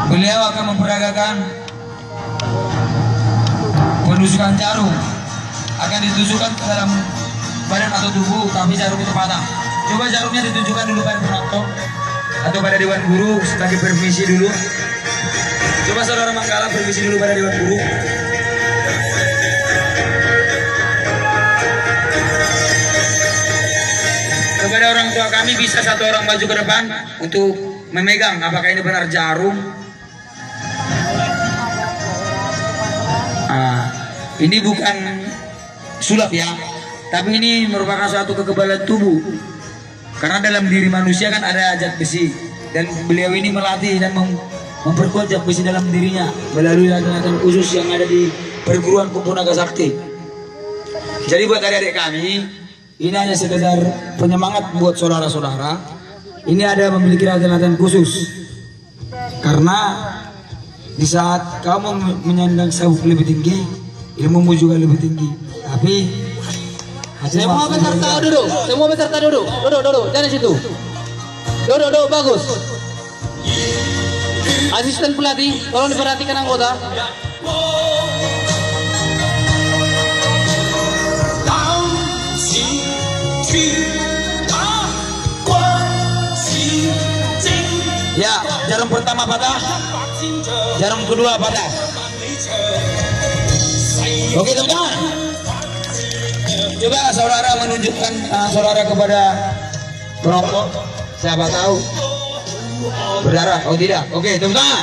Beliau akan memperagakan penusukan jarum, akan ditusukkan ke dalam badan atau tubuh, tapi jarum itu patah. Coba jarumnya ditunjukkan dulu pada penonton atau pada Dewan Guru sebagai permisi dulu. Coba saudara Manggala permisi dulu pada Dewan Guru. Kepada orang tua kami, bisa satu orang maju ke depan untuk memegang apakah ini benar jarum. Ini bukan sulap ya, tapi ini merupakan suatu kekebalan tubuh. Karena dalam diri manusia kan ada zat besi, dan beliau ini melatih dan memperkuat zat besi dalam dirinya melalui latihan khusus yang ada di perguruan Kumpu Naga Sakti. Jadi buat adik-adik kami, ini hanya sekedar penyemangat buat saudara-saudara. Ini ada memiliki latihan khusus, karena di saat kamu menyandang sabuk lebih tinggi, ilmumu juga lebih tinggi. Tapi semua peserta duduk, semua peserta duduk, jangan situ. Duduk, bagus. Asisten pelatih, tolong diperhatikan anggota. Ya, jarum pertama patah, jarum kedua patah. Oke teman-teman, coba saudara menunjukkan saudara kepada perokok. Siapa tahu berdarah, oh tidak. Oke teman-teman.